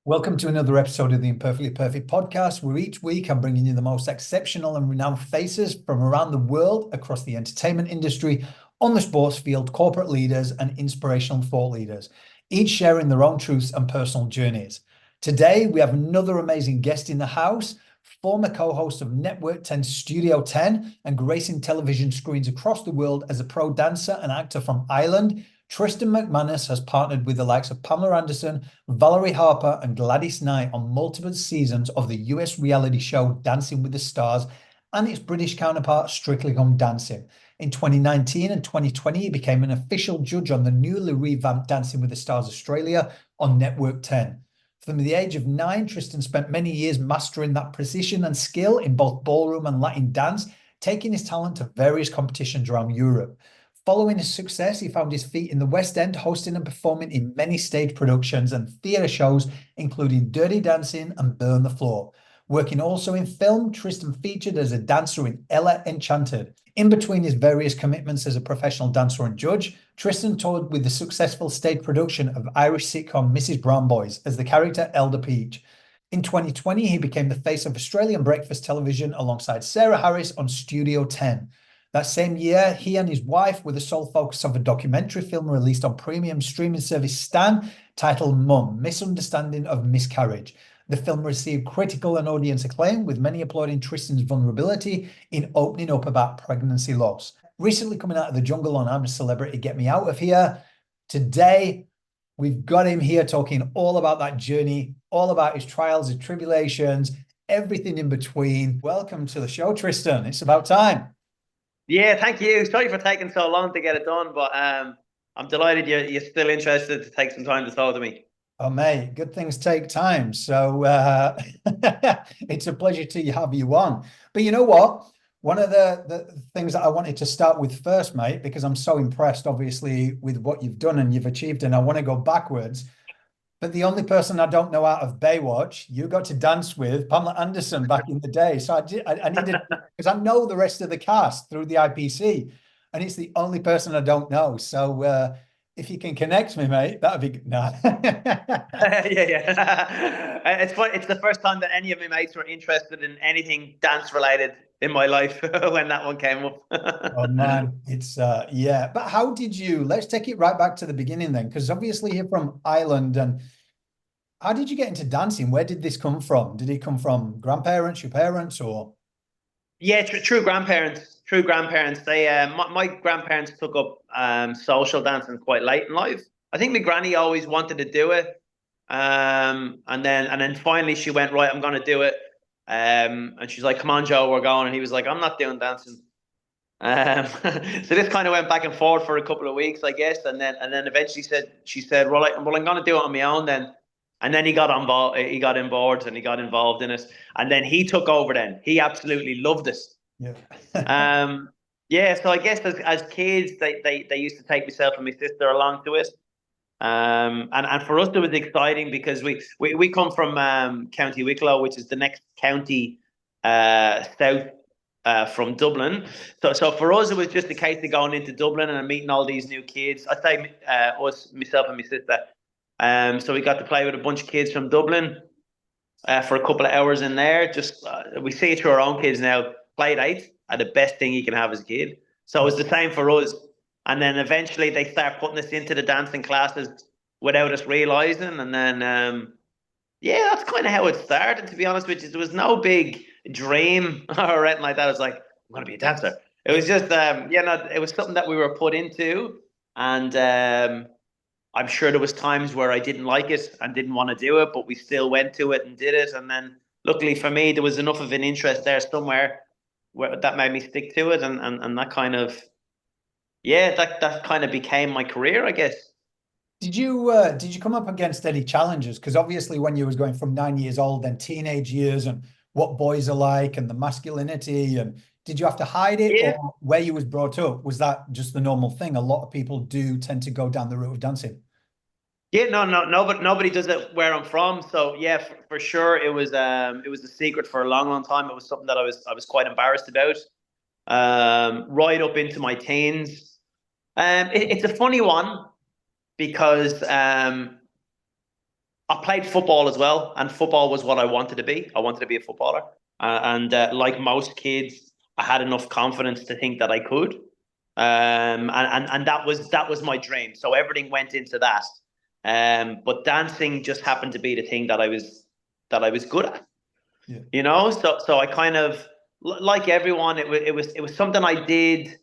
Welcome to another episode of the Imperfectly Perfect podcast, where each week I'm bringing you the most exceptional and renowned faces from around the world across the entertainment industry, on the sports field, corporate leaders, and inspirational thought leaders, each sharing their own truths and personal journeys. Today, we have another amazing guest in the house, former co-host of Network 10 Studio 10 and gracing television screens across the world as a pro dancer and actor from Ireland. Tristan MacManus has partnered with the likes of Pamela Anderson, Valerie Harper, and Gladys Knight on multiple seasons of the US reality show Dancing with the Stars and its British counterpart Strictly Come Dancing. In 2019 and 2020, he became an official judge on the newly revamped Dancing with the Stars Australia on Network 10. From the age of 9, Tristan spent many years mastering that precision and skill in both ballroom and Latin dance, taking his talent to various competitions around Europe. Following his success, he found his feet in the West End, hosting and performing in many stage productions and theatre shows, including Dirty Dancing and Burn the Floor. Working also in film, Tristan featured as a dancer in Ella Enchanted. In between his various commitments as a professional dancer and judge, Tristan toured with the successful stage production of Irish sitcom Mrs. Brown Boys as the character Elder Peach. In 2020, he became the face of Australian breakfast television alongside Sarah Harris on Studio 10. That same year, he and his wife were the sole focus of a documentary film released on premium streaming service Stan titled Mum, Misunderstanding of Miscarriage. The film received critical and audience acclaim, with many applauding Tristan's vulnerability in opening up about pregnancy loss. Recently coming out of the jungle on I'm a Celebrity, Get Me Out of Here. Today, we've got him here talking all about that journey, all about his trials and tribulations, everything in between. Welcome to the show, Tristan. It's about time. Yeah, thank you. Sorry for taking so long to get it done, but I'm delighted you're still interested to take some time to talk to me. Oh, mate, good things take time. So it's a pleasure to have you on. But you know what? One of the things that I wanted to start with first, mate, because I'm so impressed, obviously, with what you've done and you've achieved, and I want to go backwards. But the only person I don't know out of Baywatch, you got to dance with Pamela Anderson back in the day. So I needed, because I know the rest of the cast through the IPC, and it's the only person I don't know. So if you can connect me, mate, that'd be good. No. Yeah. It's fun. It's the first time that any of my mates were interested in anything dance related in my life when that one came up. Oh man, it's yeah. But how did you, let's take it right back to the beginning then, because obviously you're from Ireland, and how did you get into dancing? Where did this come from? Did it come from grandparents, your parents, or? Yeah, true grandparents. True grandparents. They my grandparents took up social dancing quite late in life. I think my granny always wanted to do it. And then finally she went, right, I'm gonna do it. And she's like, come on, Joe, we're going. And he was like, I'm not doing dancing. So this kind of went back and forth for a couple of weeks, I guess, and then eventually she said, well, I'm gonna do it on my own then. And then he got on board, he got on board, and he got involved in it. And then he took over. Then he absolutely loved it. Yeah. Yeah. So I guess as kids, they used to take myself and my sister along to it. And for us, it was exciting because we come from County Wicklow, which is the next county south from Dublin. So for us, it was just a case of going into Dublin and meeting all these new kids. I say myself and my sister. So we got to play with a bunch of kids from Dublin for a couple of hours in there. Just we see it through our own kids now. Play dates are the best thing you can have as a kid. So it was the same for us. And then eventually they start putting us into the dancing classes without us realizing. And then yeah, that's kind of how it started. To be honest with you, there was no big dream or anything like that. I was like, I'm gonna be a dancer. It was just it was something that we were put into, and I'm sure there was times where I didn't like it and didn't want to do it, but we still went to it and did it. And then luckily for me, there was enough of an interest there somewhere where that made me stick to it, and that kind of that kind of became my career, I guess. Did you come up against any challenges? Because obviously when you was going from 9 years old, then teenage years, and what boys are like and the masculinity, and did you have to hide it, Yeah. or where you was brought up, was that just the normal thing? A lot of people do tend to go down the route of dancing. Yeah, no, but nobody does it where I'm from. So yeah, for sure, it was a secret for a long, long time. It was something that I was quite embarrassed about, right up into my teens. It's a funny one because I played football as well, and football was what I wanted to be. I wanted to be a footballer, and like most kids, I had enough confidence to think that I could, and that was my dream. So everything went into that. But dancing just happened to be the thing that I was good at. Yeah. You know, so I kind of like everyone. It was something I did,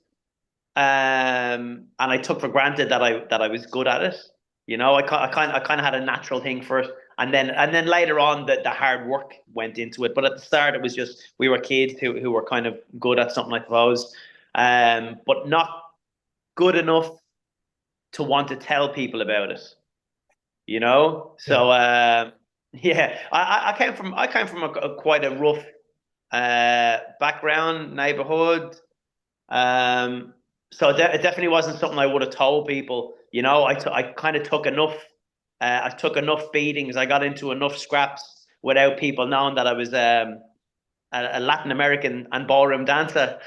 and I took for granted that I was good at it. You know, I kind of had a natural thing for it, and then later on, the hard work went into it. But at the start, it was just we were kids who were kind of good at something, I suppose, but not good enough to want to tell people about it. You know, so yeah, I came from a quite a rough background neighborhood. So it definitely wasn't something I would have told people. You know, I kind of took enough. I took enough beatings. I got into enough scraps without people knowing that I was a Latin American and ballroom dancer.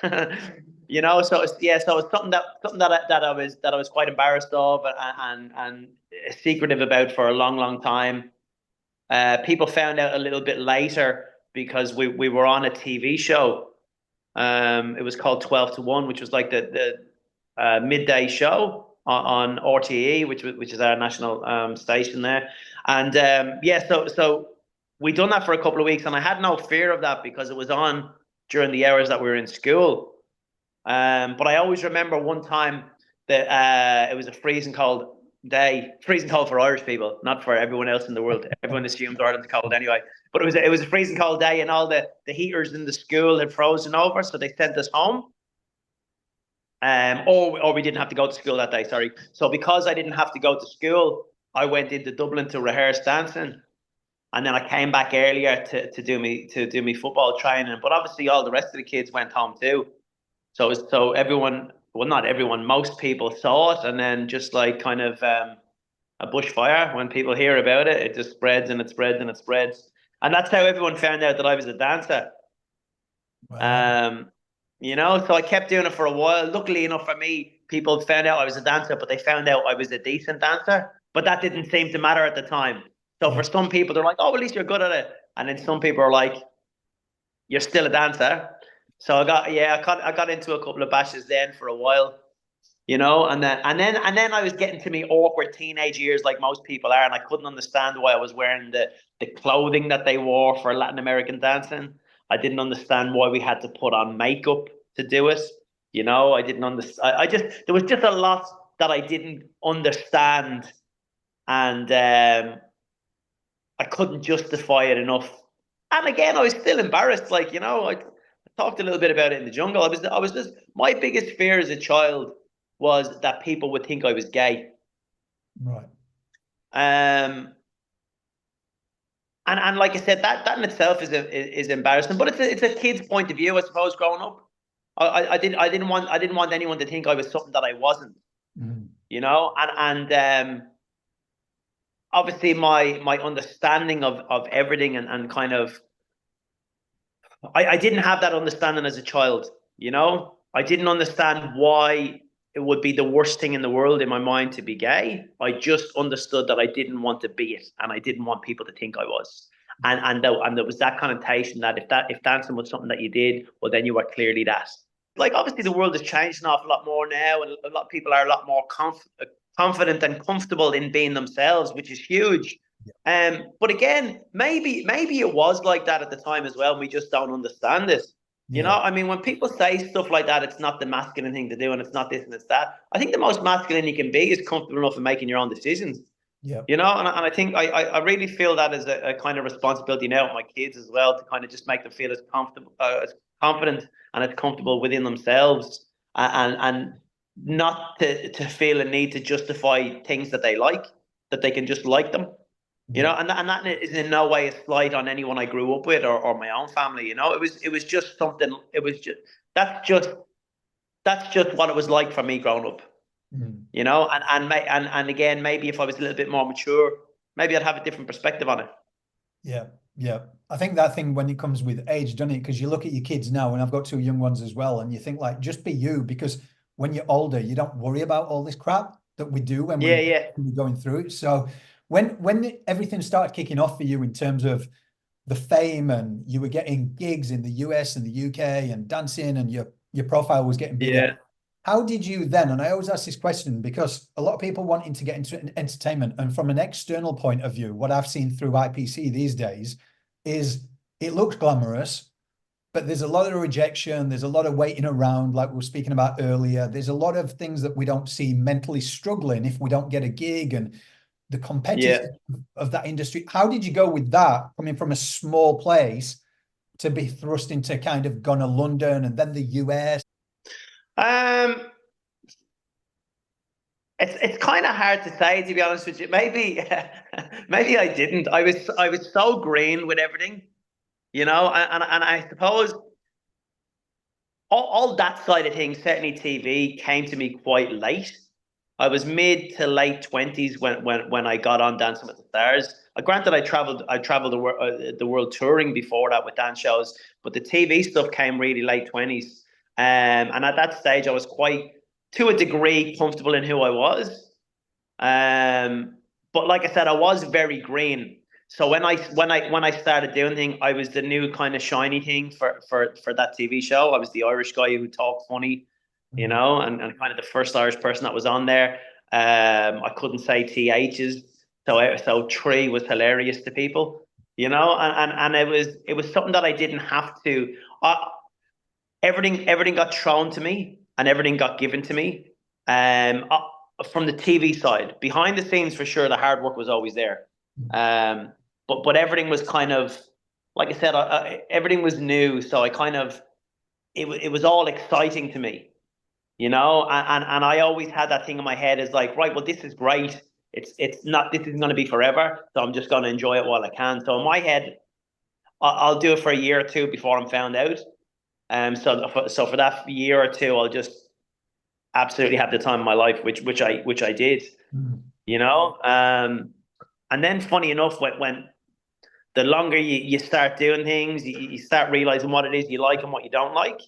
You know, so yeah, so it's that I was quite embarrassed of and secretive about for a long time. People found out a little bit later because we were on a TV show. It was called 12 to 1, which was like the midday show on RTE, which is our national station there. And yeah, so we done that for a couple of weeks, and I had no fear of that because it was on during the hours that we were in school. But I always remember one time that it was a freezing cold day, freezing cold for Irish people, not for everyone else in the world. Everyone assumes Ireland's cold anyway. But it was a freezing cold day, and all the heaters in the school had frozen over, so they sent us home. Or we didn't have to go to school that day. Sorry. So because I didn't have to go to school, I went into Dublin to rehearse dancing, and then I came back earlier to do me football training. But obviously, all the rest of the kids went home too. So everyone, well, not everyone, most people saw it, and then just like kind of a bushfire. When people hear about it, it just spreads and it spreads and it spreads, and that's how everyone found out that I was a dancer. Wow. You know, so I kept doing it for a while. Luckily enough for me, people found out I was a dancer, but they found out I was a decent dancer. But that didn't seem to matter at the time. So Yeah. for some people, they're like, "Oh, at least you're good at it," and then some people are like, "You're still a dancer." So I got into a couple of bashes then for a while, you know, and then I was getting to me awkward teenage years like most people are, and I couldn't understand why I was wearing the clothing that they wore for Latin American dancing. I didn't understand why we had to put on makeup to do it. You know, I didn't understand. I just there was just a lot that I didn't understand, and I couldn't justify it enough. And again, I was still embarrassed. Like, you know, I talked a little bit about it in the jungle. I was just my biggest fear as a child was that people would think I was gay. Right. And like I said, that in itself is embarrassing. But it's a kid's point of view, I suppose. Growing up, I didn't want anyone to think I was something that I wasn't. Mm. You know, and obviously my understanding of everything and kind of I didn't have that understanding as a child, you know? I didn't understand why it would be the worst thing in the world in my mind to be gay. I just understood that I didn't want to be it, and I didn't want people to think I was. And there was that connotation that if dancing was something that you did, well then you were clearly that. Like obviously the world has changed an awful lot more now, and a lot of people are a lot more confident and comfortable in being themselves, which is huge. But again, maybe it was like that at the time as well, and we just don't understand it. You know, Yeah. I mean, when people say stuff like that, it's not the masculine thing to do, and it's not this and it's that. I think the most masculine you can be is comfortable enough in making your own decisions. Yeah. You know, and I think I really feel that as a kind of responsibility now with my kids as well to kind of just make them feel as comfortable, as confident, and as comfortable within themselves, and not to feel a need to justify things that they like, that they can just like them. You know, Yeah. and that is in no way a slight on anyone I grew up with or my own family. You know, it was just something. It was just that's just that's just what it was like for me growing up. Mm. You know, and again, maybe if I was a little bit more mature, maybe I'd have a different perspective on it. Yeah. Yeah. I think that thing when it comes with age, doesn't it? Because you look at your kids now, and I've got two young ones as well, and you think like, just be you, because when you're older, you don't worry about all this crap that we do when Yeah, we're yeah, going through it. So When everything started kicking off for you in terms of the fame, and you were getting gigs in the US and the UK and dancing, and your profile was getting bigger. Yeah. How did you then, and I always ask this question because a lot of people wanting to get into entertainment, and from an external point of view, what I've seen through IPC these days is it looks glamorous, but there's a lot of rejection. There's a lot of waiting around, like we were speaking about earlier. There's a lot of things that we don't see mentally struggling if we don't get a gig, and the competitive of that industry. How did you go with that, coming from a small place to be thrust into kind of going to London and then the US? It's kind of hard to say, to be honest with you. Maybe maybe I didn't. I was so green with everything, and I suppose all that side of things, certainly TV, came to me quite late. I was mid to late 20s when I got on Dancing with the Stars. Granted, I traveled the world touring before that with dance shows, but the TV stuff came really late 20s. And at that stage, I was quite, to a degree, comfortable in who I was. But like I said, I was very green. So when I started doing things, I was the new kind of shiny thing for that TV show. I was the Irish guy who talked funny, and kind of the first Irish person that was on there. I couldn't say THs, so tree was hilarious to people, and it was something that I didn't have to. Everything got thrown to me, and everything got given to me. From the TV side, behind the scenes, for sure, the hard work was always there. But everything was kind of, like I said, everything was new, so I kind of, it was all exciting to me, and I always had that thing in my head is like, right, well, this is great. This isn't going to be forever, so I'm just going to enjoy it while I can. So in my head, I'll do it for a year or two before I'm found out. So for that year or two, I'll just absolutely have the time of my life, which I did, and then funny enough, when the longer you start doing things, you start realizing what it is you like and what you don't like.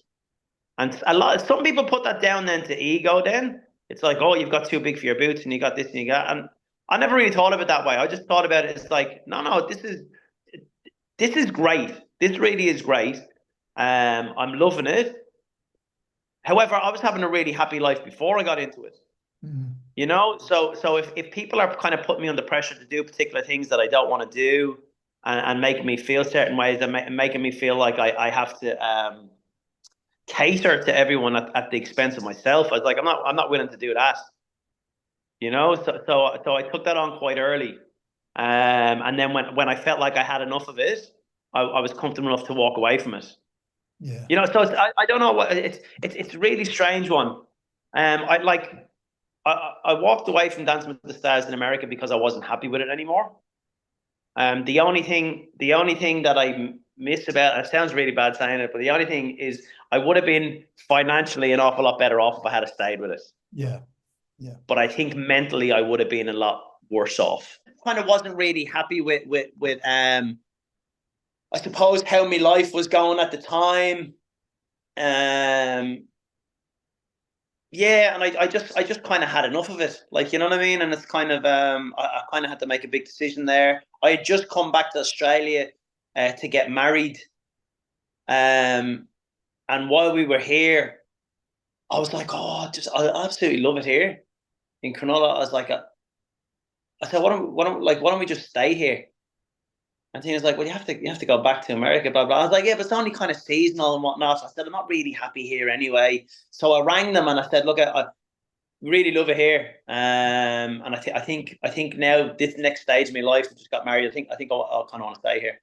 And some people put that down then to ego. Then it's like, oh, you've got too big for your boots, and you got this and you got. And I never really thought of it that way. I just thought about it as like, no, this is great. This really is great. I'm loving it. However, I was having a really happy life before I got into it. So if people are kind of putting me under pressure to do particular things that I don't want to do, and making me feel certain ways, and making me feel like I have to cater to everyone at the expense of myself, I was like, I'm not willing to do that. So I took that on quite early. And then when I felt like I had enough of it, I was comfortable enough to walk away from it. Yeah. So I don't know what it's a really strange one. I walked away from Dancing with the Stars in America because I wasn't happy with it anymore. The only thing that I miss about it, sounds really bad saying it, but the only thing is I would have been financially an awful lot better off if I had stayed with it. Yeah. But I think mentally I would have been a lot worse off. Kind of wasn't really happy with I suppose how my life was going at the time. Yeah, and I just kind of had enough of it, like, you know what I mean? And it's kind of I kind of had to make a big decision there. I had just come back to Australia to get married, and while we were here, I was like, oh, I absolutely love it here in Cronulla. I was like, I said, why don't we just stay here? And he was like, well, you have to go back to America, blah, blah. I was like, yeah, but it's only kind of seasonal and whatnot. I said, I'm not really happy here anyway. So I rang them and I said, look, I really love it here. And I think now this next stage of my life, I just got married. I think I'll kind of want to stay here.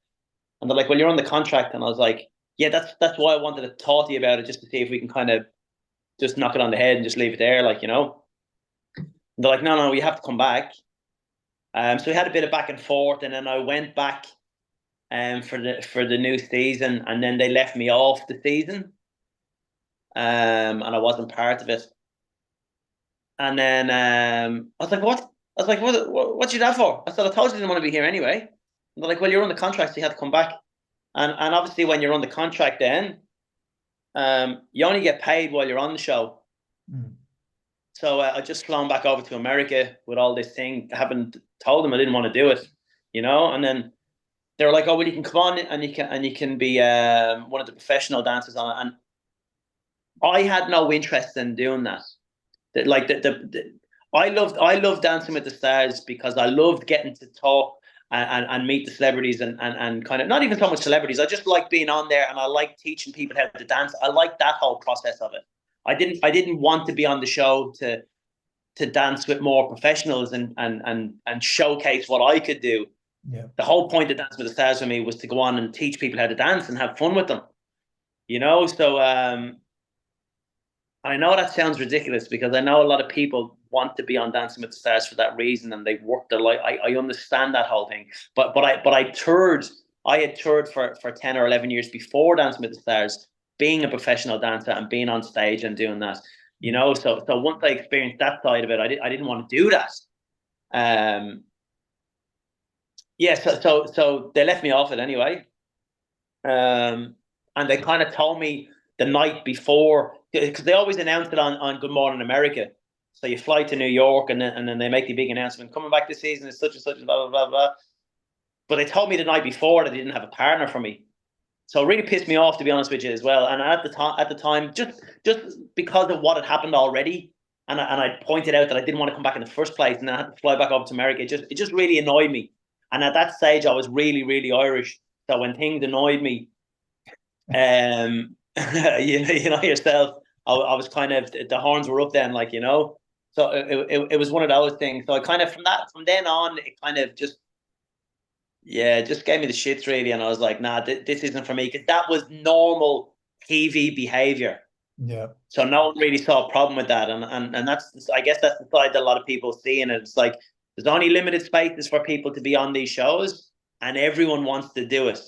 And they're like, well, you're on the contract. And I was like, yeah, that's why I wanted to talk to you about it, just to see if we can kind of just knock it on the head and just leave it there, like, And they're like, no, you have to come back. So we had a bit of back and forth, and then I went back for the new season, and then they left me off the season, and I wasn't part of it. And then I was like, what? I was like, what you that for? I said, I told you I didn't want to be here anyway. And they're like, well, you're on the contract, so you have to come back. And obviously when you're on the contract then, you only get paid while you're on the show. So I just flown back over to America with all this thing. I haven't told them I didn't want to do it, and then they were like, "Oh, well, you can come on and you can be one of the professional dancers on it." And I had no interest in doing that. Like I loved Dancing with the Stars because I loved getting to talk and meet the celebrities and kind of not even so much celebrities. I just like being on there and I like teaching people how to dance. I like that whole process of it. I didn't want to be on the show to dance with more professionals and showcase what I could do. Yeah. The whole point of Dancing with the Stars for me was to go on and teach people how to dance and have fun with them. So I know that sounds ridiculous because I know a lot of people want to be on Dancing with the Stars for that reason and they work their life. I understand that whole thing, but I toured. I had toured for 10 or 11 years before Dancing with the Stars, being a professional dancer and being on stage and doing that. So once I experienced that side of it, I didn't want to do that. Yeah, so they left me off it anyway. And they kind of told me the night before, because they always announce it on Good Morning America. So you fly to New York and then they make the big announcement, coming back this season is such and such, blah, blah, blah, blah. But they told me the night before that they didn't have a partner for me. So it really pissed me off, to be honest with you, as well. And at the time, just because of what had happened already, and I pointed out that I didn't want to come back in the first place, and I had to fly back over to America. It just really annoyed me. And at that stage, I was really, really Irish. So when things annoyed me, you know yourself, I was kind of, the horns were up then, like. So it was one of those things. So I kind of, from then on, it kind of just, yeah, it just gave me the shits, really. And I was like, nah, this isn't for me, because that was normal TV behavior. Yeah. So no one really saw a problem with that. And that's, I guess that's the side that a lot of people see. And it's like, there's only limited spaces for people to be on these shows and everyone wants to do it.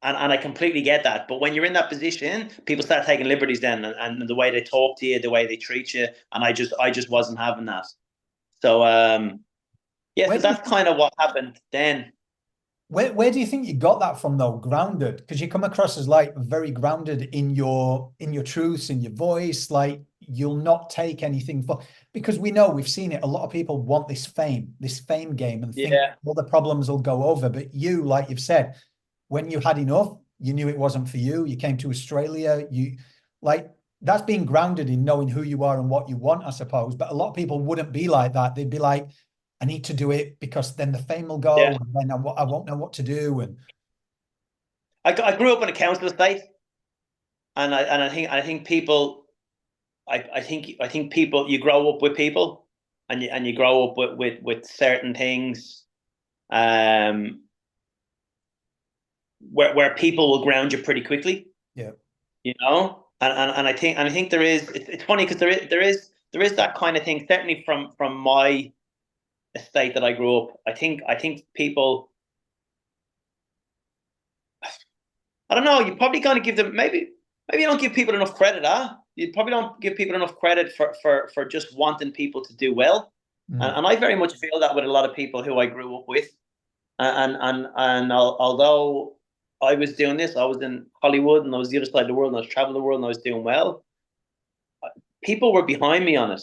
And I completely get that. But when you're in that position, people start taking liberties then, and the way they talk to you, the way they treat you. And I just wasn't having that. So, yeah, so that's kind of what happened then. Where do you think you got that from, though? Grounded, because you come across as like very grounded in your truths, in your voice. Like, you'll not take anything for, because we've seen it. A lot of people want this fame game, and think all the problems will go over. But you, like you've said, when you had enough, you knew it wasn't for you. You came to Australia. That's being grounded in knowing who you are and what you want, I suppose. But a lot of people wouldn't be like that. They'd be like, I need to do it because then the fame will go, and then I won't know what to do. And I grew up in a council estate, and I think people, I think people, you grow up with people, and you grow up with certain things, where people will ground you pretty quickly. Yeah. And I think there is, it's funny because there is that kind of thing, certainly from my estate that I grew up. I think people, I don't know, you probably kind of give them, maybe you don't give people enough credit, you probably don't give people enough credit for just wanting people to do well. And I very much feel that with a lot of people who I grew up with. And although I was doing this, I was in Hollywood and I was the other side of the world and I was traveling the world and I was doing well, people were behind me on it.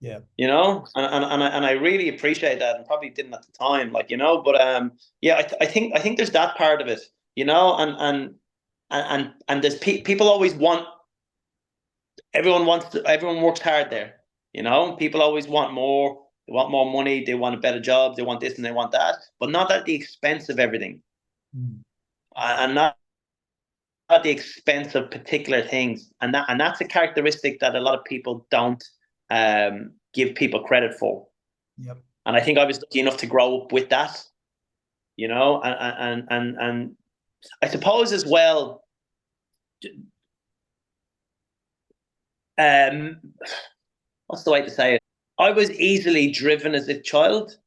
Yeah. And I really appreciate that, and probably didn't at the time, but yeah, I think there's that part of it, and there's people always want, everyone works hard there, people always want more. They want more money, they want a better job, they want this and they want that, but not at the expense of everything. And not at the expense of particular things. And that's a characteristic that a lot of people don't give people credit for. Yep. And I think I was lucky enough to grow up with that, and I suppose as well, what's the way to say it? I was easily driven as a child,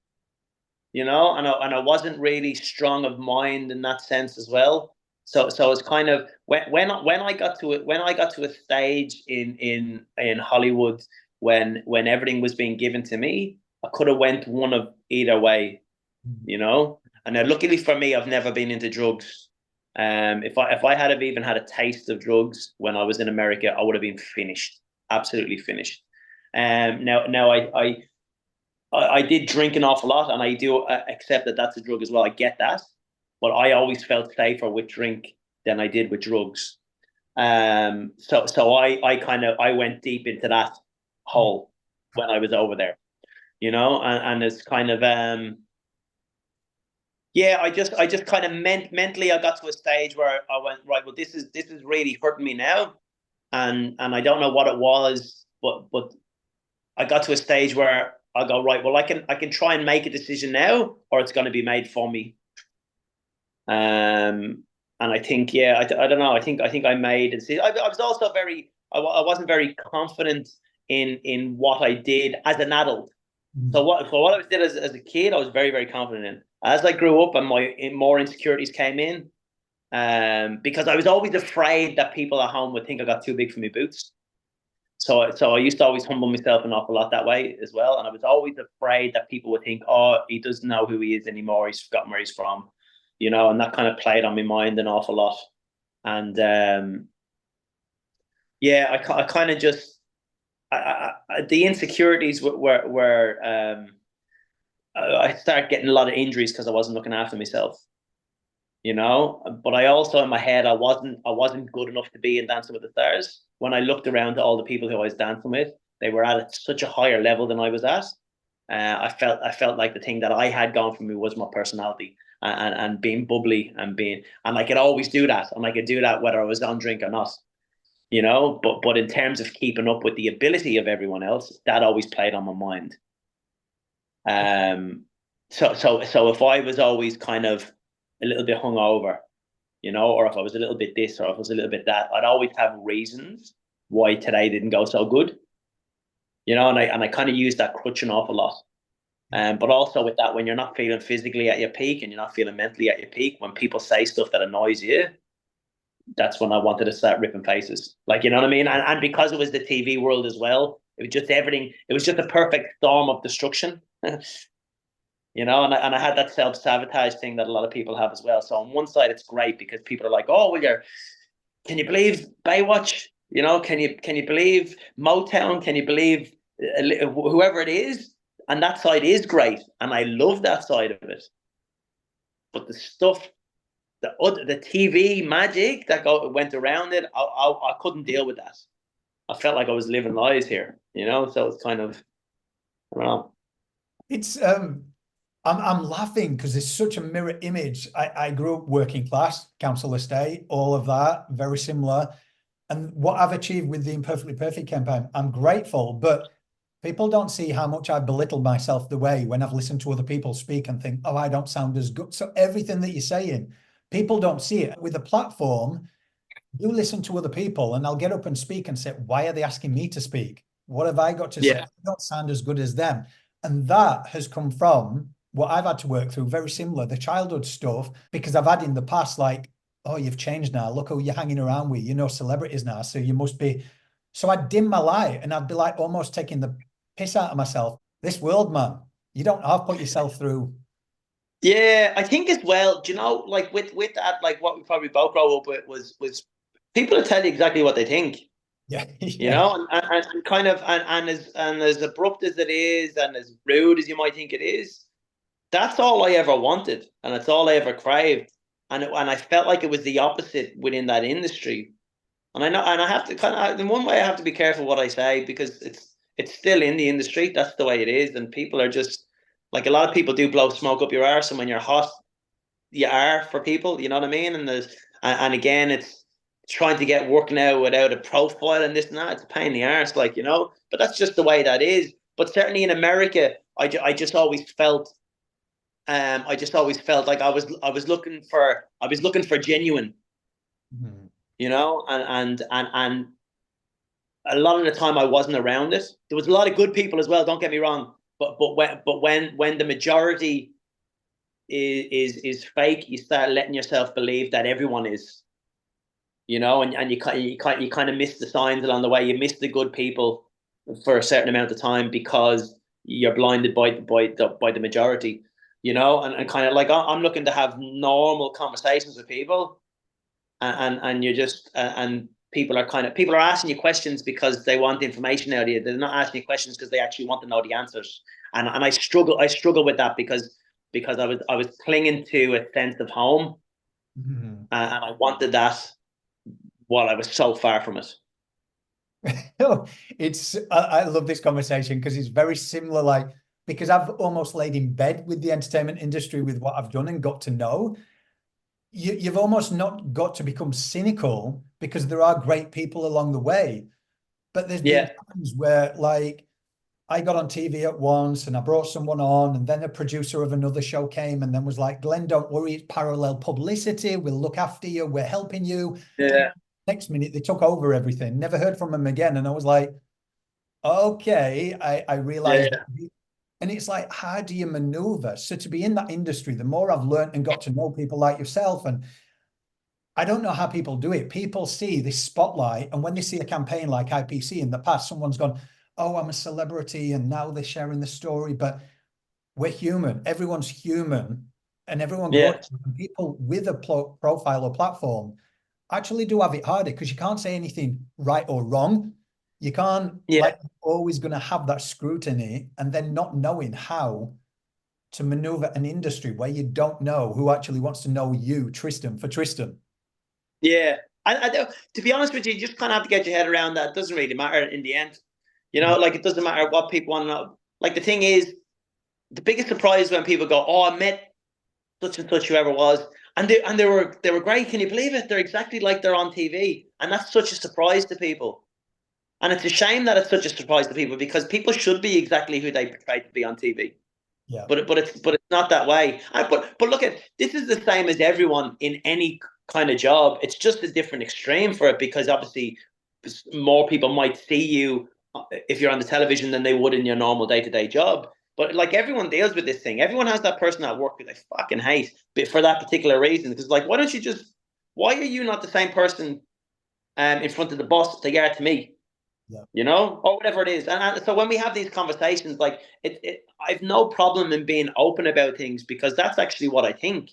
and I wasn't really strong of mind in that sense as well. So it's kind of when I got to a stage in Hollywood when everything was being given to me, I could have went one of either way, And now, luckily for me, I've never been into drugs. If I had even had a taste of drugs when I was in America, I would have been finished, absolutely finished. Now I did drink an awful lot, and I do accept that that's a drug as well. I get that, but I always felt safer with drink than I did with drugs. So I went deep into that hole when I was over there, and it's kind of yeah, I just kind of mentally I got to a stage where I went, right, well, this is really hurting me now, and I don't know what it was, but I got to a stage where I go, right, well, I can try and make a decision now, or it's going to be made for me. And I think, yeah, I don't know. I think I made a decision. I was also I wasn't very confident in what I did as an adult. So what I did as a kid, I was very, very confident in. As I grew up and more insecurities came in, because I was always afraid that people at home would think I got too big for my boots. So I used to always humble myself an awful lot that way as well. And I was always afraid that people would think, oh, he doesn't know who he is anymore. He's forgotten where he's from, and that kind of played on my mind an awful lot. And yeah, I kind of just, the insecurities were I started getting a lot of injuries because I wasn't looking after myself. But I also in my head I wasn't good enough to be in Dancing with the Stars. When I looked around at all the people who I was dancing with, they were at such a higher level than I was at. I felt like the thing that I had gone for me was my personality and being bubbly and I could always do that, and I could do that whether I was on drink or not. But in terms of keeping up with the ability of everyone else, that always played on my mind. So if I was always kind of a little bit hungover, or if I was a little bit this or if I was a little bit that, I'd always have reasons why today didn't go so good, and I kind of use that crutch an awful lot. But also with that, when you're not feeling physically at your peak and you're not feeling mentally at your peak, when people say stuff that annoys you, that's when I wanted to start ripping faces. Like, you know what I mean? And because it was the TV world as well, it was just everything. It was just a perfect storm of destruction. And I had that self-sabotage thing that a lot of people have as well. So on one side, it's great because people are like, oh, well, can you believe Baywatch? Can you believe Motown? Can you believe whoever it is? And that side is great. And I love that side of it. But the stuff, the TV magic that went around it, I couldn't deal with that. I felt like I was living lies here, so it's kind of, I don't know. It's I'm laughing because it's such a mirror image. I grew up working class, council estate, all of that, very similar. And what I've achieved with the Imperfectly Perfect campaign, I'm grateful, but people don't see how much I belittle myself the way when I've listened to other people speak and think, oh, I don't sound as good. So everything that you're saying, people don't see it. With a platform, you listen to other people and I'll get up and speak and say, why are they asking me to speak? What have I got to say? I don't sound as good as them. And that has come from what I've had to work through, very similar, the childhood stuff, because I've had in the past, like, oh, you've changed now. Look who you're hanging around with. Celebrities now. So you must be. So I'd dim my light and I'd be like almost taking the piss out of myself. This world, man, you don't have to put yourself through. Yeah, I think as well, like with that, like what we probably both grow up with was people will tell you exactly what they think. Yeah. And kind of and as abrupt as it is and as rude as you might think it is, that's all I ever wanted, and it's all I ever craved. And I felt like it was the opposite within that industry. And I know, and I have to in one way, I have to be careful what I say because it's still in the industry. That's the way it is, and people are just like a lot of people do blow smoke up your arse, and when you're hot, you are for people. You know what I mean? And again, it's trying to get work now without a profile and this and that. It's a pain in the arse, but that's just the way that is. But certainly in America, I just always felt. I just always felt like I was looking for genuine, Mm-hmm. and a lot of the time I wasn't around it. There was a lot of good people as well. Don't get me wrong, but when the majority is fake, you start letting yourself believe that everyone is, and you kind of miss the signs along the way. You miss the good people for a certain amount of time because you're blinded by the majority. And kind of like I'm looking to have normal conversations with people, and you're just and people are asking you questions because they want information out of you. They're not asking you questions because they actually want to know the answers. And I struggle with that because I was clinging to a sense of home, and I wanted that while I was so far from it. I love this conversation because it's very similar, like, because I've almost laid in bed with the entertainment industry with what I've done and got to know. You've almost not got to become cynical because there are great people along the way. But there's been times where, like, I got on TV at once and I brought someone on, and then a producer of another show came and then was like, Glenn, don't worry, it's parallel publicity. We'll look after you. We're helping you. Yeah. Next minute, they took over everything. Never heard from them again. And I was like, okay, I realized. Yeah. And it's like, how do you maneuver? So to be in that industry, the more I've learned and got to know people like yourself, and I don't know how people do it. People see this spotlight, and when they see a campaign like IPC in the past, someone's gone, oh, I'm a celebrity, and now they're sharing the story. But we're human. Everyone's human, and everyone grows. People with a profile or platform actually do have it harder because you can't say anything right or wrong. You can't, like, always going to have that scrutiny, and then not knowing how to maneuver an industry where you don't know who actually wants to know you, Tristan, for Tristan. Yeah. To be honest with you, you just kind of have to get your head around that. It doesn't really matter in the end. You know, like, it doesn't matter what people want to know. Like, the thing is, the biggest surprise when people go, oh, I met such and such, whoever was, and they were great. Can you believe it? They're exactly like they're on TV. And that's such a surprise to people. And it's a shame that it's such a surprise to people because people should be exactly who they portray to be on TV. Yeah. But it's not that way. But look at this, is the same as everyone in any kind of job. It's just a different extreme for it because obviously more people might see you if you're on the television than they would in your normal day-to-day job. But like, everyone deals with this thing. Everyone has that person at work who they fucking hate, but for that particular reason. Because, like, why are you not the same person in front of the boss they are to me? Yeah. You know, or whatever it is. And so when we have these conversations, like, I've no problem in being open about things because that's actually what I think.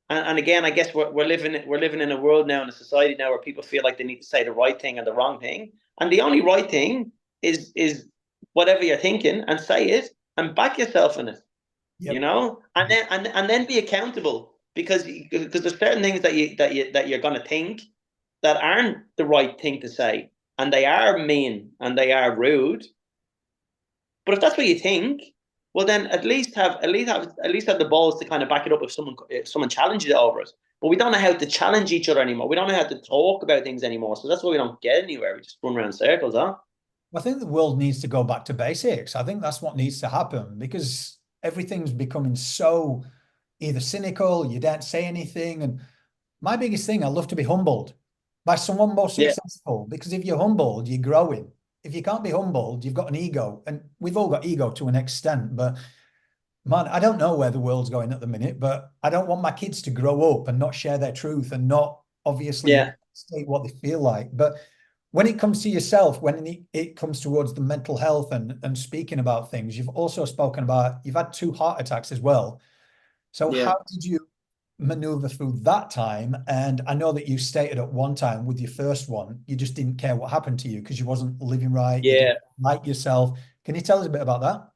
And again, I guess we're living in a world now, in a society now, where people feel like they need to say the right thing and the wrong thing. And the only right thing is whatever you're thinking, and say it and back yourself in it. Yep. You know, and then be accountable because there's certain things that you're gonna think that aren't the right thing to say, and they are mean and they are rude. But if that's what you think, well, then at least have the balls to kind of back it up if someone challenges it over it. But we don't know how to challenge each other anymore. We don't know how to talk about things anymore. So that's why we don't get anywhere. We just run around in circles, huh? I think the world needs to go back to basics. I think that's what needs to happen because everything's becoming so either cynical, you don't say anything. And my biggest thing, I love to be humbled by someone more successful because if you're humbled, you're growing. If you can't be humbled, you've got an ego. And we've all got ego to an extent. But man, I don't know where the world's going at the minute, but I don't want my kids to grow up and not share their truth and not obviously state what they feel like. But when it comes to yourself, when it comes towards the mental health and speaking about things, you've also spoken about, you've had 2 heart attacks as well. So how did you maneuver through that time? And I know that you stated at one time with your first one, you just didn't care what happened to you because you wasn't living right. You didn't like yourself. Can you tell us a bit about that?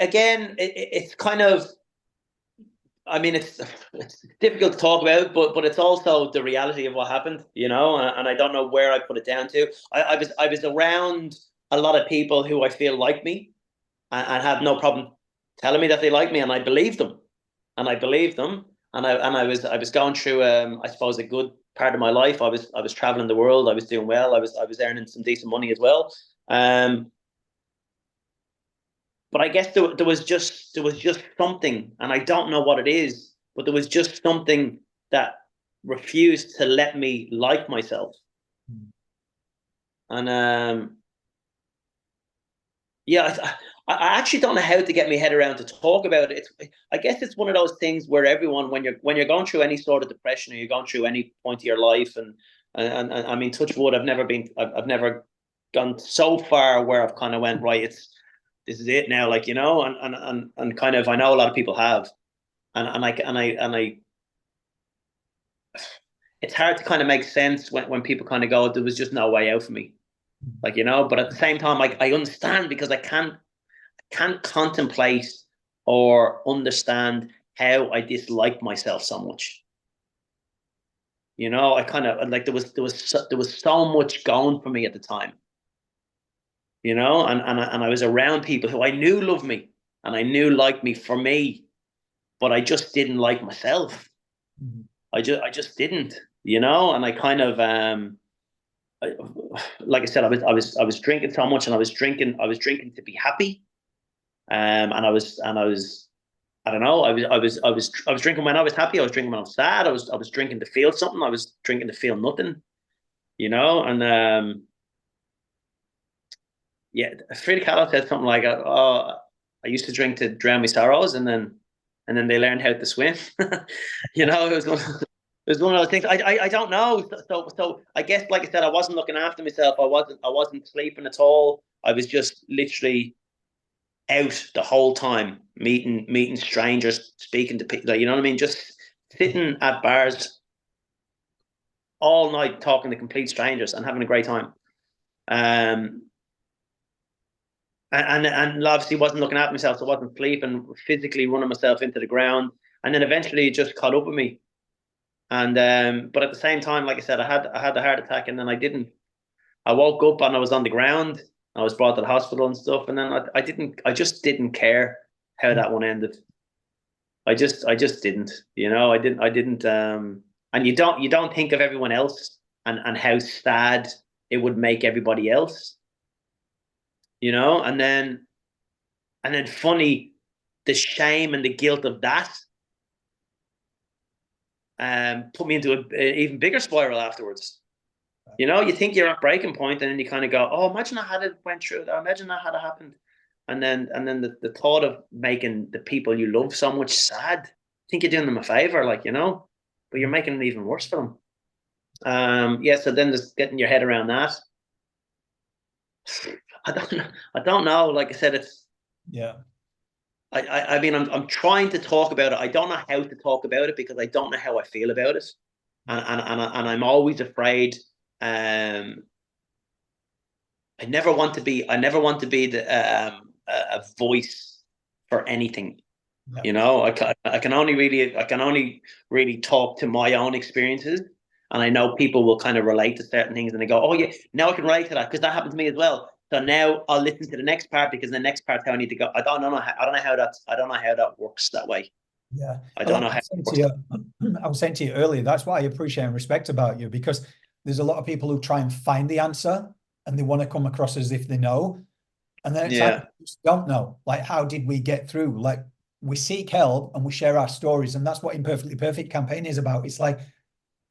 Again, it's kind of, I mean, it's difficult to talk about, but it's also the reality of what happened, you know. And I don't know where I put it down to. I was around a lot of people who I feel like me, and have no problem telling me that they like me, and I believed them, and I was going through I suppose a good part of my life. I was traveling the world. I was doing well. I was earning some decent money as well. But I guess there was just something, and I don't know what it is, but there was just something that refused to let me like myself. And I actually don't know how to get my head around to talk about it. I guess it's one of those things where everyone, when you're going through any sort of depression, or you're going through any point of your life, and I mean, touch wood, I've never gone so far where I've kind of went, right, this is it now, like, you know, and kind of, I know a lot of people have, and I it's hard to kind of make sense when people kind of go, there was just no way out for me. Like, you know, but at the same time, I understand, because I can't contemplate or understand how I dislike myself so much. You know, I kind of like, there was so much going for me at the time. You know, and I was around people who I knew loved me and I knew liked me for me, but I just didn't like myself. Mm-hmm. I just didn't, you know, and I kind of like I said, I was drinking so much, and I was drinking to be happy. And I was I don't know, I was drinking when I was happy, I was drinking when I was sad, I was drinking to feel something, I was drinking to feel nothing, you know. And yeah, Frida Kahlo said something like, "Oh, I used to drink to drown my sorrows, and then they learned how to swim." You know, it was one of those things. I don't know. So I guess, like I said, I wasn't looking after myself. I wasn't sleeping at all. I was just literally out the whole time, meeting strangers, speaking to people. You know what I mean? Just sitting at bars all night, talking to complete strangers and having a great time. Um, and obviously wasn't looking after myself, so I wasn't sleeping, physically running myself into the ground, and then eventually it just caught up with me. And but at the same time, like I said, I had a heart attack, and then I didn't. I woke up and I was on the ground. I was brought to the hospital and stuff, and then I just didn't care how that one ended. I just didn't, you know, I didn't. And you don't think of everyone else and how sad it would make everybody else, you know. And then funny, the shame and the guilt of that put me into an even bigger spiral afterwards. You know, you think you're at breaking point, and then you kind of go, "Oh, imagine I had it went through that. Imagine that had it happened." And then the thought of making the people you love so much sad, I think you're doing them a favor, like, you know, but you're making it even worse for them. Yeah. So then just getting your head around that. I don't know. Like I said, it's Yeah. I mean, I'm trying to talk about it. I don't know how to talk about it because I don't know how I feel about it, and I'm always afraid. Um, I never want to be a voice for anything. Yeah. You know, I can only really talk to my own experiences, and I know people will kind of relate to certain things, and they go, "Oh yeah, now I can relate to that because that happened to me as well." So now I'll listen to the next part because the next part's how I need to go. I don't know how that works that way. Yeah. I Well, don't like know I how was it saying to works. you, I was saying to you earlier, that's why I appreciate and respect about you, because there's a lot of people who try and find the answer and they want to come across as if they know. And then it's like, Yeah, we just don't know. Like, how did we get through? Like, we seek help and we share our stories. And that's what Imperfectly Perfect campaign is about. It's like,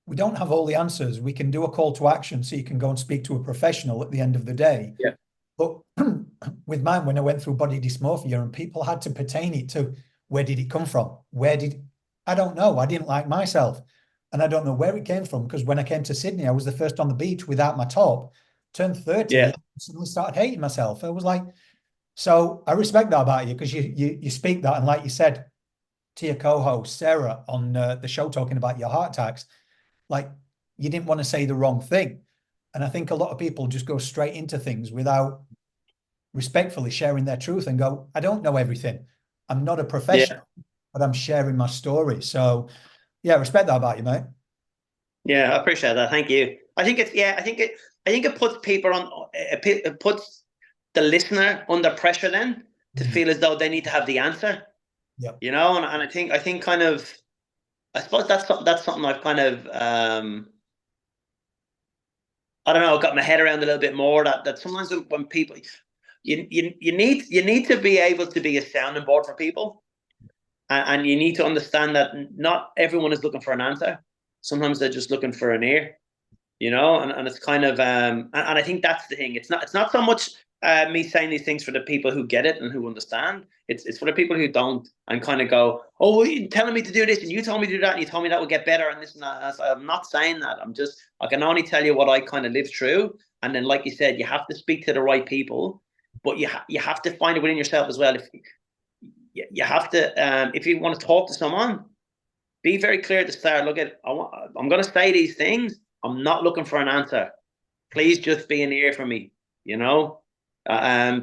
we don't have all the answers. We can do a call to action so you can go and speak to a professional at the end of the day. yeah, But with mine, when I went through body dysmorphia and people had to pertain it to, where did it come from? I don't know. I didn't like myself. And I don't know where it came from, because when I came to Sydney, I was the first on the beach without my top. Turned 30, yeah, and suddenly started hating myself. I was like, so I respect that about you, because you speak that. And like you said to your co-host, Sarah, on the show talking about your heart attacks, like, you didn't want to say the wrong thing. And I think a lot of people just go straight into things without respectfully sharing their truth and go, I don't know everything. I'm not a yeah, professional, but I'm sharing my story. So yeah, respect that about you, mate. yeah. I appreciate that. Thank you. I think it's yeah. I think it puts people on. It puts the listener under pressure then to Mm. feel as though they need to have the answer. Yep. You know, and I think kind of, I suppose that's something I've kind of I don't know, got my head around a little bit more, that sometimes when people, you need to be able to be a sounding board for people, and you need to understand that not everyone is looking for an answer. Sometimes they're just looking for an ear, you know, and it's kind of and I think that's the thing. It's not so much me saying these things for the people who get it and who understand. It's for the people who don't, and kind of go, "Oh, well, you're telling me to do this, and you told me to do that, and you told me that would get better, and this and that." And I'm not saying that. I can only tell you what I kind of lived through, and then, like you said, you have to speak to the right people, but you have to find it within yourself as well. If you have to, if you want to talk to someone, be very clear at the start. Look at, I'm going to say these things. I'm not looking for an answer. Please just be an ear for me, you know?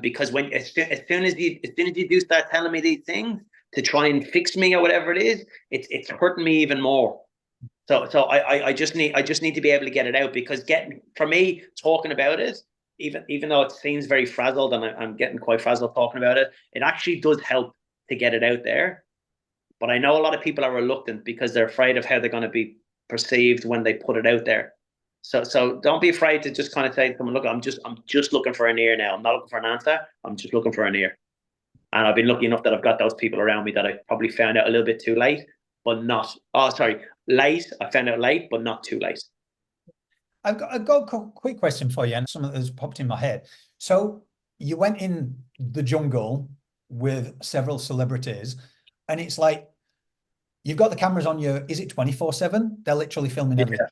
Because when as soon as you do start telling me these things to try and fix me or whatever it is, it's hurting me even more. So I just need to be able to get it out, because for me, talking about it, even though it seems very frazzled, and I'm getting quite frazzled talking about it, it actually does help to get it out there. But I know a lot of people are reluctant because they're afraid of how they're going to be perceived when they put it out there. So don't be afraid to just kind of say to someone, look, I'm just looking for an ear now. I'm not looking for an answer. I'm just looking for an ear. And I've been lucky enough that I've got those people around me that I probably found out a little bit too late, but not, late. I found out late, but not too late. I've got a quick question for you, and something that's popped in my head. So you went in the jungle with several celebrities, and it's like, you've got the cameras on you. Is it 24/7? They're literally filming everything.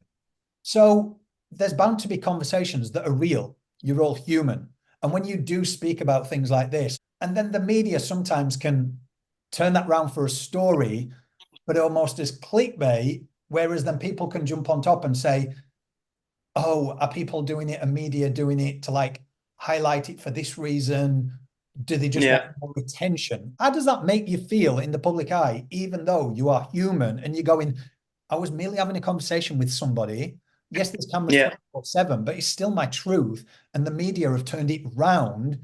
So there's bound to be conversations that are real. You're all human. And when you do speak about things like this, and then the media sometimes can turn that round for a story, but almost as clickbait, whereas then people can jump on top and say, oh, are people doing it and media doing it to like highlight it for this reason? Do they just want more attention? How does that make you feel in the public eye, even though you are human and you're going, I was merely having a conversation with somebody. Yes, there's cameras 24/7, but it's still my truth. And the media have turned it round,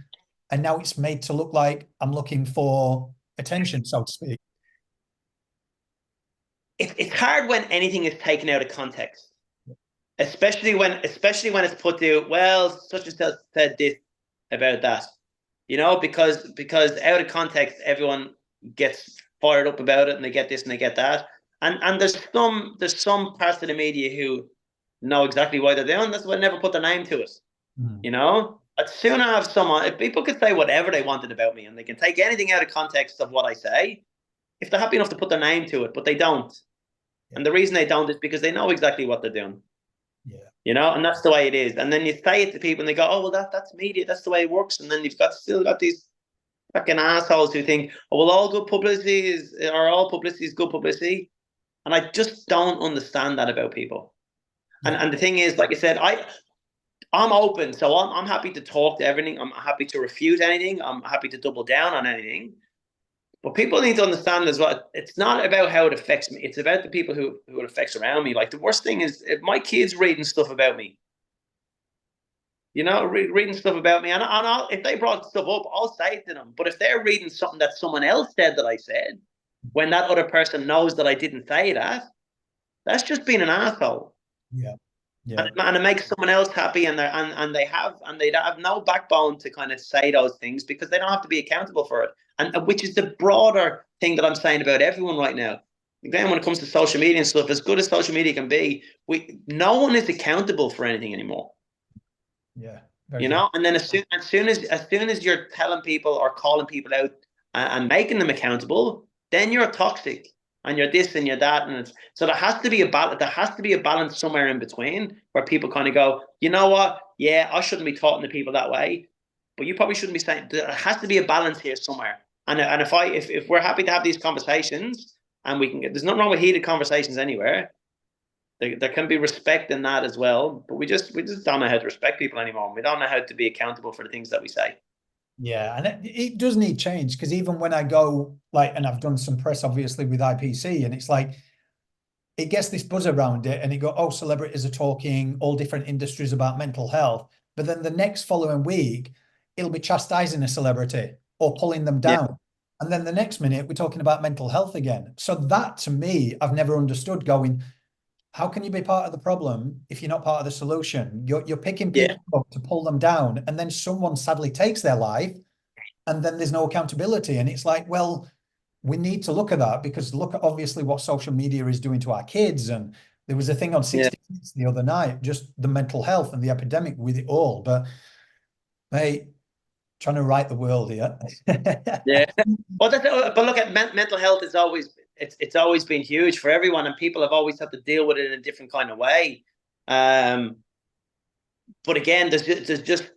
and now it's made to look like I'm looking for attention, so to speak. It's hard when anything is taken out of context, especially when it's put to, well, such and such said this about that, you know, because out of context, everyone gets fired up about it, and they get this and they get that. And there's some parts of the media who know exactly why they're doing. That's why they never put their name to it. You know, I'd sooner have someone. If people could say whatever they wanted about me, and they can take anything out of context of what I say, if they're happy enough to put their name to it, but they don't. And the reason they don't is because they know exactly what they're doing. You know, and that's the way it is. And then you say it to people, and they go, "Oh, well, that's media. That's the way it works." And then you've still got these fucking assholes who think, "Oh, well, all publicity is good publicity." And I just don't understand that about people. And the thing is, like I said, I'm open, so I'm happy to talk to everything. I'm happy to refute anything. I'm happy to double down on anything. But people need to understand as well, it's not about how it affects me. It's about the people who it affects around me. Like, the worst thing is if my kids reading stuff about me. You know, reading stuff about me. And if they brought stuff up, I'll say it to them. But if they're reading something that someone else said that I said, when that other person knows that I didn't say that, that's just being an asshole. Yeah. And it makes someone else happy, and they have no backbone to kind of say those things, because they don't have to be accountable for it. And which is the broader thing that I'm saying about everyone right now. Again, when it comes to social media and stuff, as good as social media can be, no one is accountable for anything anymore. Yeah. You know, and then as soon as you're telling people or calling people out and making them accountable, then you're toxic. And you're this and you're that, and so there has to be a balance. There has to be a balance somewhere in between, where people kind of go, you know what? Yeah, I shouldn't be talking to people that way, but you probably shouldn't be saying. There has to be a balance here somewhere. And if we're happy to have these conversations, and we can there's nothing wrong with heated conversations anywhere. There can be respect in that as well, but we just don't know how to respect people anymore. We don't know how to be accountable for the things that we say. Yeah, and it does need change, because even when I go, like, and I've done some press obviously with IPC, and it's like, it gets this buzz around it, and it go, oh, celebrities are talking all different industries about mental health, but then the next following week it'll be chastising a celebrity or pulling them down, and then the next minute we're talking about mental health again. So that, to me, I've never understood. Going, how can you be part of the problem if you're not part of the solution? You're picking people up to pull them down, and then someone sadly takes their life, and then there's no accountability. And it's like, well, we need to look at that, because look at obviously what social media is doing to our kids. And there was a thing on 60 Minutes the other night, just the mental health and the epidemic with it all. But mate, trying to right the world here. Well, but look at mental health is always it's always been huge for everyone, and people have always had to deal with it in a different kind of way. But again, there's just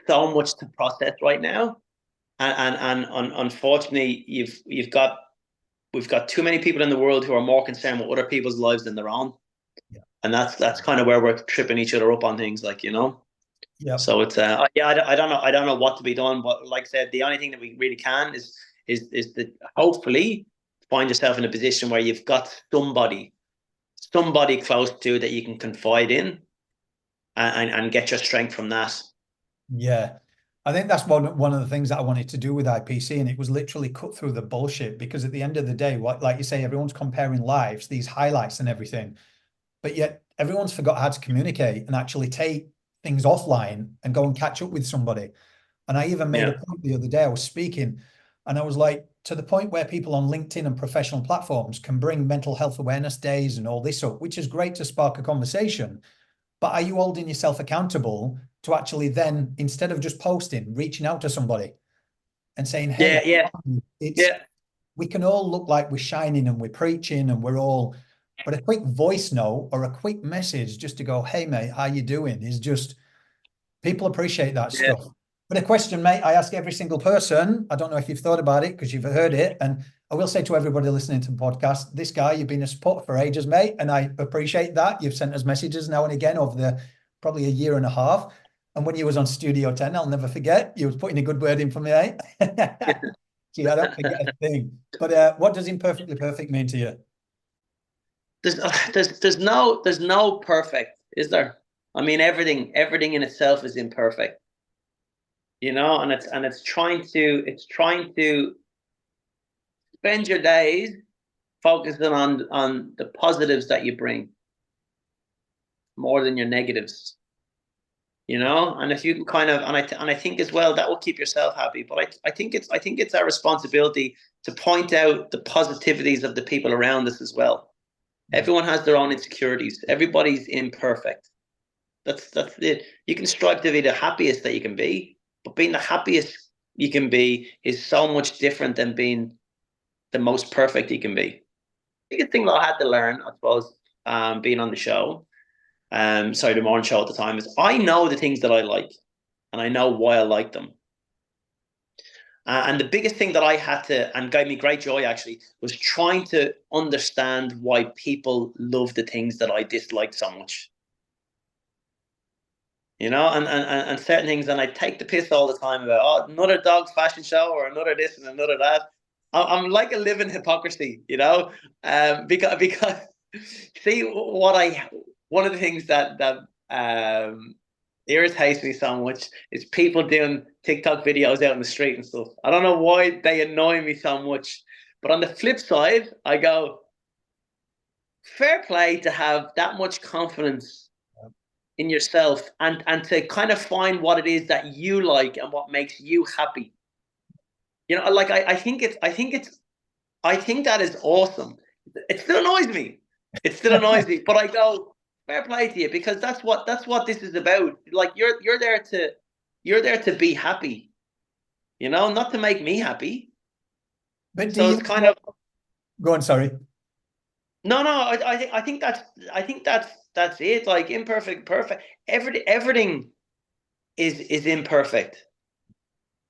so much to process right now, and unfortunately, you've got we've got too many people in the world who are more concerned with other people's lives than their own. Yeah. And that's kind of where we're tripping each other up on things, like, Yeah. So it's I don't know what to be done, but like I said, the only thing that we really can is that hopefully find yourself in a position where you've got somebody close to that you can confide in, and get your strength from that. Yeah. I think that's one of the things that I wanted to do with IPC, and it was literally cut through the bullshit, because at the end of the day, what, like you say, everyone's comparing lives, these highlights and everything, but yet everyone's forgot how to communicate and actually take things offline and go and catch up with somebody. And I even made a point the other day, I was speaking, and I was like, to the point where people on LinkedIn and professional platforms can bring mental health awareness days and all this up, which is great to spark a conversation. But are you holding yourself accountable to actually then, instead of just posting, reaching out to somebody and saying, hey, we can all look like we're shining and we're preaching and we're all, but a quick voice note or a quick message just to go, hey, mate, how you doing? Is just, people appreciate that stuff. But a question, mate, I ask every single person. I don't know if you've thought about it because you've heard it. And I will say to everybody listening to the podcast, this guy, you've been a supporter for ages, mate. And I appreciate that. You've sent us messages now and again over the probably a year and a half. And when you was on Studio 10, I'll never forget, you was putting a good word in for me, eh? Gee, I don't forget a thing. But what does imperfectly perfect mean to you? There's no perfect, is there? I mean, everything in itself is imperfect, and it's trying to spend your days focusing on the positives that you bring more than your negatives, and if you can kind of, and I think as well that will keep yourself happy. But I think it's our responsibility to point out the positivities of the people around us as well. Everyone has their own insecurities. Everybody's imperfect. That's it. You can strive to be the happiest that you can be, but being the happiest you can be is so much different than being the most perfect you can be. The biggest thing that I had to learn, I suppose, being on the show, the morning show at the time, is I know the things that I like, and I know why I like them. And the biggest thing that I had to, and gave me great joy actually, was trying to understand why people love the things that I disliked so much. And certain things, and I take the piss all the time about, another dog's fashion show or another this and another that. I'm like a living hypocrisy, because see one of the things that irritates me so much is people doing TikTok videos out in the street and stuff. I don't know why they annoy me so much, but on the flip side, I go, fair play to have that much confidence in yourself and to kind of find what it is that you like and what makes you happy. Like I think that is awesome. It still annoys me. But I go, fair play to you, because that's what this is about. Like you're there to be happy, not to make me happy. But so it's kind of, go on, sorry. No, I think that's it. Like imperfect, perfect. Everything is imperfect.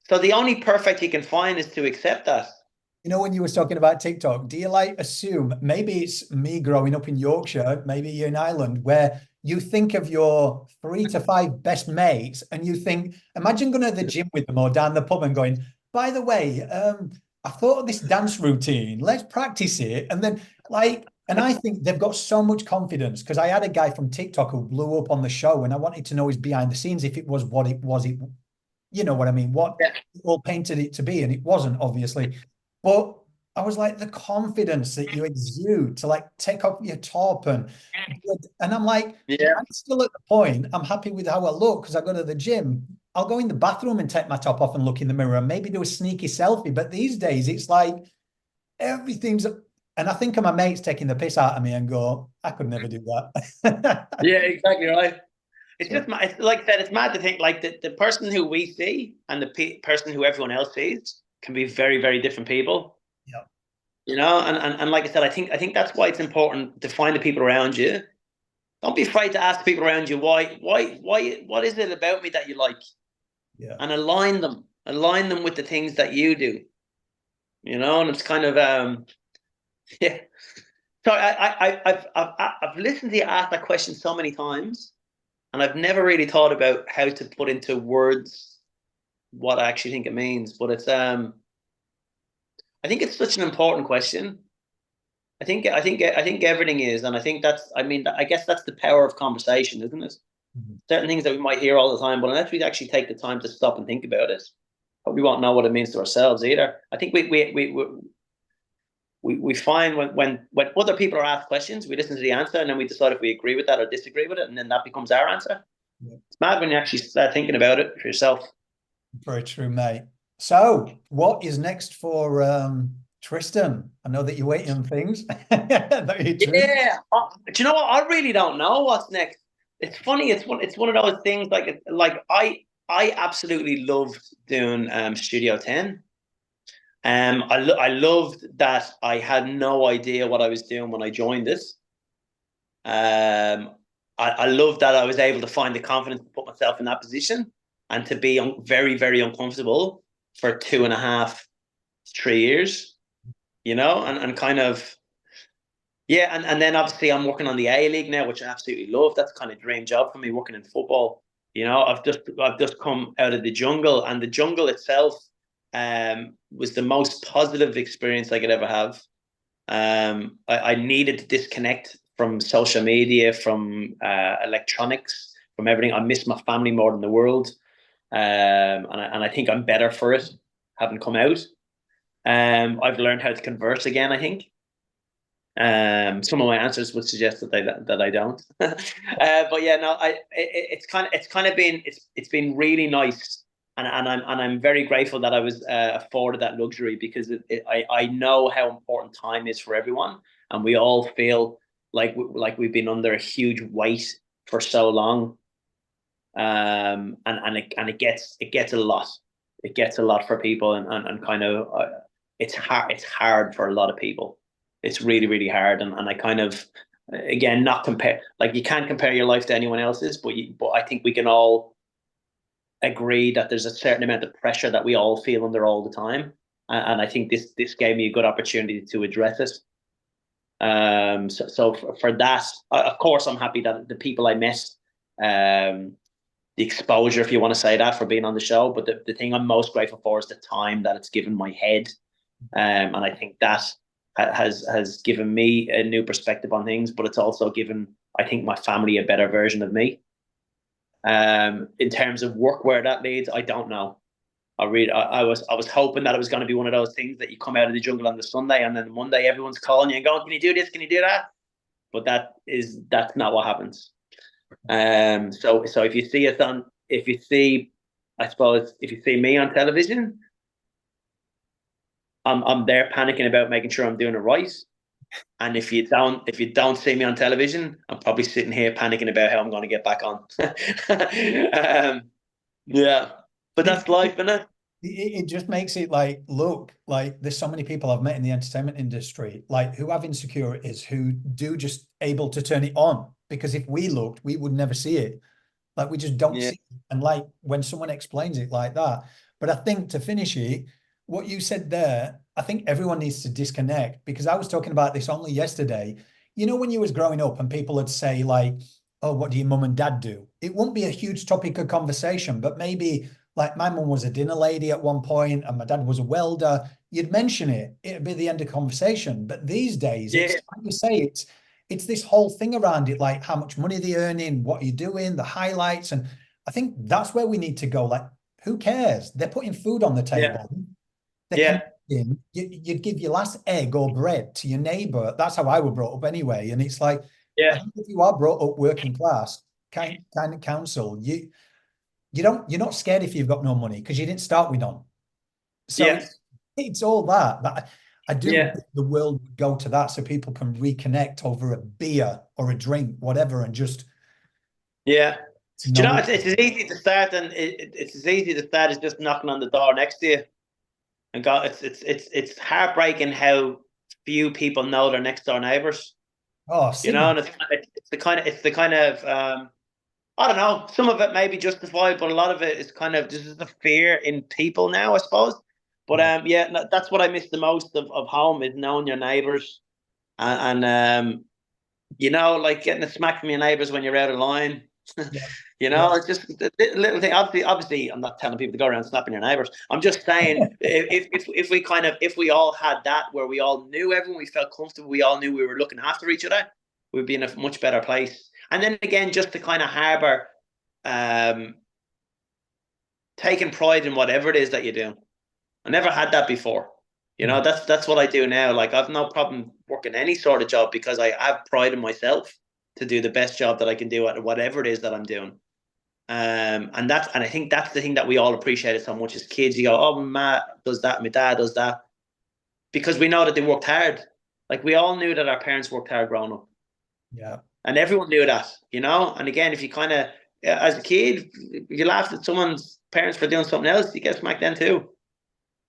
So the only perfect you can find is to accept that. When you were talking about TikTok, do you assume, maybe it's me growing up in Yorkshire, maybe you're in Ireland, where you think of your 3 to 5 best mates and you think, imagine going to the gym with them or down the pub and going, by the way, I thought of this dance routine, let's practice it. And then and I think they've got so much confidence, because I had a guy from TikTok who blew up on the show and I wanted to know his behind the scenes, if it was what it was, you know what I mean? What all painted it to be, and it wasn't, obviously. But I was like, the confidence that you exude to take off your top and I'm like, I'm still at the point, I'm happy with how I look because I go to the gym. I'll go in the bathroom and take my top off and look in the mirror and maybe do a sneaky selfie. But these days it's like everything's, and I think of my mates taking the piss out of me and go, I could never do that. Yeah, exactly right. It's just, it's like I said, it's mad to think like the person who we see and the person who everyone else sees can be very, very different people. Yeah. And like I said, I think that's why it's important to find the people around you. Don't be afraid to ask the people around you why, what is it about me that you like? Yeah. And align them with the things that you do. And it's kind of Yeah. So I've listened to you ask that question so many times, and I've never really thought about how to put into words what I actually think it means. But I think it's such an important question. I think everything is, and I think that's. I mean, I guess that's the power of conversation, isn't it? Mhm. Certain things that we might hear all the time, but unless we actually take the time to stop and think about it, we won't know what it means to ourselves either. I think we find when other people are asked questions, we listen to the answer and then we decide if we agree with that or disagree with it, and then that becomes our answer. Yeah. It's mad when you actually start thinking about it for yourself. Very true, mate. So, what is next for Tristan? I know that you're waiting on things. Very true. Yeah, do you know what? I really don't know what's next. It's funny. It's one of those things. Like I absolutely loved doing Studio 10. I loved that I had no idea what I was doing when I joined this. I love that I was able to find the confidence to put myself in that position and to be very, very uncomfortable for 2.5, 3 years, and kind of, yeah. And then obviously I'm working on the A League now, which I absolutely love. That's kind of dream job for me, working in football. I've just come out of the jungle, and the jungle itself was the most positive experience I could ever have. I needed to disconnect from social media, from electronics, from everything. I miss my family more than the world, and I think I'm better for it, having come out. I've learned how to converse again, I think. Some of my answers would suggest that I don't, but yeah, no. It's been really nice, and I'm very grateful that I was afforded that luxury, because I know how important time is for everyone, and we all feel like we've been under a huge weight for so long, and it gets a lot. It gets a lot for people, and kind of it's hard for a lot of people. It's really, really hard, and I kind of, again, not compare, like, you can't compare your life to anyone else's, but I think we can all agree that there's a certain amount of pressure that we all feel under all the time, and I think this gave me a good opportunity to address it. So for that, of course, I'm happy that the people I met, the exposure, if you want to say that, for being on the show. But the thing I'm most grateful for is the time that it's given my head, and I think that has given me a new perspective on things. But it's also given, I think, my family a better version of me. In terms of work, where that leads, I don't know. I was hoping that it was going to be one of those things that you come out of the jungle on the Sunday, and then Monday everyone's calling you and going, "Can you do this? Can you do that?" But that's not what happens. So I suppose if you see me on television, I'm there panicking about making sure I'm doing it right. And if you don't see me on television, I'm probably sitting here panicking about how I'm going to get back on. Yeah, but that's life, isn't it? It just makes it like, look, like there's so many people I've met in the entertainment industry, like who have insecurities, who do just able to turn it on. Because if we looked, we would never see it. Like we just don't Yeah, see it. And like when someone explains it like that. But I think to finish it, what you said there, I think everyone needs to disconnect, because I was talking about this only yesterday. You know, when you was growing up and people would say like, oh, what do your mum and dad do? It won't be a huge topic of conversation, but maybe like my mum was a dinner lady at one point and my dad was a welder. You'd mention it, it'd be the end of conversation. But these days, it's yeah, like you say, it's this whole thing around it, like how much money they're earning, what you're doing, the highlights. And I think that's where we need to go. Like, who cares? They're putting food on the yeah, table. They're yeah, connecting. You'd give your last egg or bread to your neighbor. That's how I was brought up anyway. And it's like, I yeah, think if you are brought up working class, kind of council, you're not scared if you've got no money because you didn't start with none. So yeah, it's all that. But I do yeah, wish the world would go to that so people can reconnect over a beer or a drink, whatever, and just yeah. Do you know, know. it's as easy to start, and it's as easy to start as just knocking on the door next to you. And God, it's heartbreaking how few people know their next door neighbors. Oh, And it's the kind of I don't know. Some of it may be justified, but a lot of it is kind of just the fear in people now, I suppose. But yeah, yeah, that's what I miss the most of home, is knowing your neighbors. and you know, like getting a smack from your neighbours when you're out of line. Yeah. You know, it's just a little thing. Obviously, I'm not telling people to go around snapping your neighbours. I'm just saying, if we all had that, where we all knew everyone, we felt comfortable, we all knew we were looking after each other, we'd be in a much better place. And then again, just to kind of harbour, taking pride in whatever it is that you do. I never had that before. You know, that's what I do now. Like, I've no problem working any sort of job because I have pride in myself to do the best job that I can do at whatever it is that I'm doing. And I think that's the thing that we all appreciated so much as kids. You go, oh, my does that, my dad does that, because we know that they worked hard. Like, we all knew that our parents worked hard growing up. Yeah. And everyone knew that, you know. And again, if you kind of, as a kid, if you laughed at someone's parents for doing something else, you get smacked then too.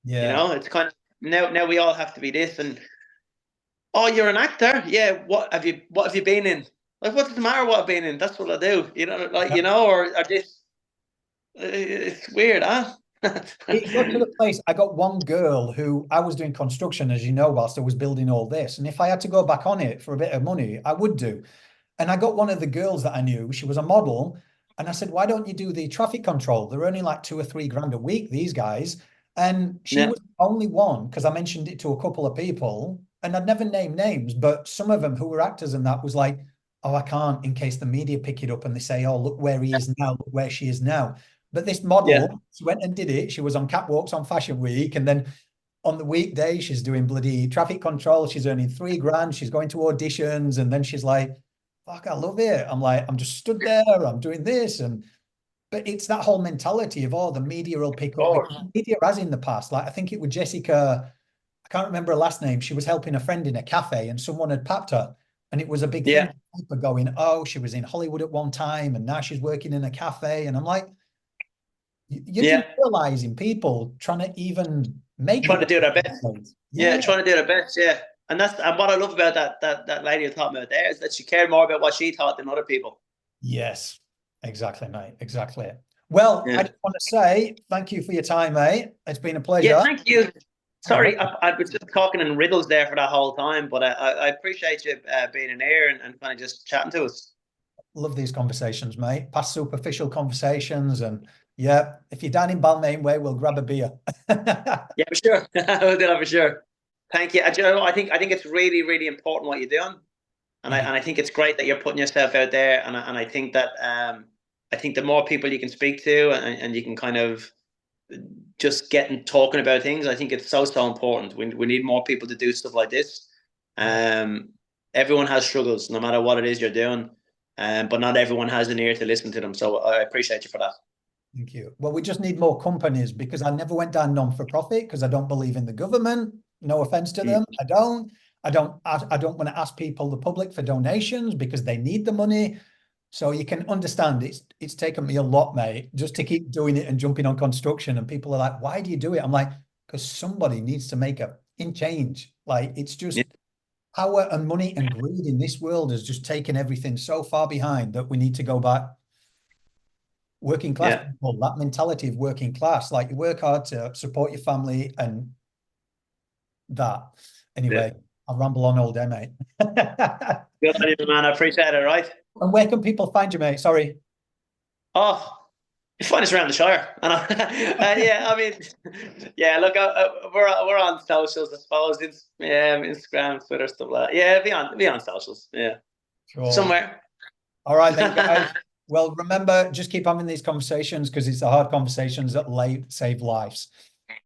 Yeah. You know, it's kind of now we all have to be this. And oh, you're an actor, yeah. What have you been in? Like, what's the matter? What I've been in? That's what I do. You know, like, you know, or this. It's weird, huh? It got to the place. I got one girl who I was doing construction, as you know, whilst I was building all this. And if I had to go back on it for a bit of money, I would do. And I got one of the girls that I knew. She was a model. And I said, why don't you do the traffic control? They're only like 2 or 3 grand a week, these guys. And she was the only one, because I mentioned it to a couple of people, and I'd never named names, but some of them who were actors and that was like, oh, I can't, in case the media pick it up and they say, oh, look where he is now, look where she is now. But this model, she went and did it. She was on catwalks on Fashion Week. And then on the weekday, she's doing bloody traffic control. She's earning 3 grand. She's going to auditions. And then she's like, fuck, I love it. I'm like, I'm just stood there. I'm doing this. But it's that whole mentality of, oh, the media will pick up. The media has in the past. Like, I think it was Jessica, I can't remember her last name. She was helping a friend in a cafe and someone had papped her. And it was a big thing. People going, oh, she was in Hollywood at one time and now she's working in a cafe. And I'm like, you're demoralizing people trying to even make trying to do their best. Yeah, trying to do their best. Yeah, and what I love about that lady you're talking about there is that she cared more about what she thought than other people. Yes, exactly, mate. Exactly. Well, I just want to say thank you for your time, mate. It's been a pleasure. Yeah, thank you. Sorry, I was just talking in riddles there for that whole time, but I appreciate you being in here and kind of just chatting to us. Love these conversations, mate. Past superficial conversations, and yeah, if you're down in Balmain Way, we'll grab a beer. Yeah, for sure. We'll do that for sure. Thank you. You know, I think it's really, really important what you're doing, and I think it's great that you're putting yourself out there, and I think that I think the more people you can speak to, and you can kind of just get talking about things, I think it's so important. We need more people to do stuff like this. Everyone has struggles, no matter what it is you're doing. But not everyone has an ear to listen to them. So I appreciate you for that. Thank you. Well, we just need more companies, because I never went down non-for-profit because I don't believe in the government. No offense to them. I don't want to ask people, the public, for donations because they need the money. So you can understand it's taken me a lot, mate, just to keep doing it and jumping on construction. And people are like, why do you do it? I'm like, because somebody needs to make a change. Like, it's just power and money and greed in this world has just taken everything so far behind that we need to go back. Working class people, that mentality of working class, like, you work hard to support your family and that. Anyway, I'll ramble on all day, mate. Good on you, man. I appreciate it, right? And where can people find you, mate? Sorry. Oh, you find us around the Shire. Yeah, I mean, yeah, look, we're on socials, I suppose. It's Instagram, Twitter, stuff like that. Yeah, be on socials. Yeah. Sure. Somewhere. All right, then, guys. Well, remember, just keep having these conversations, because it's the hard conversations that save lives.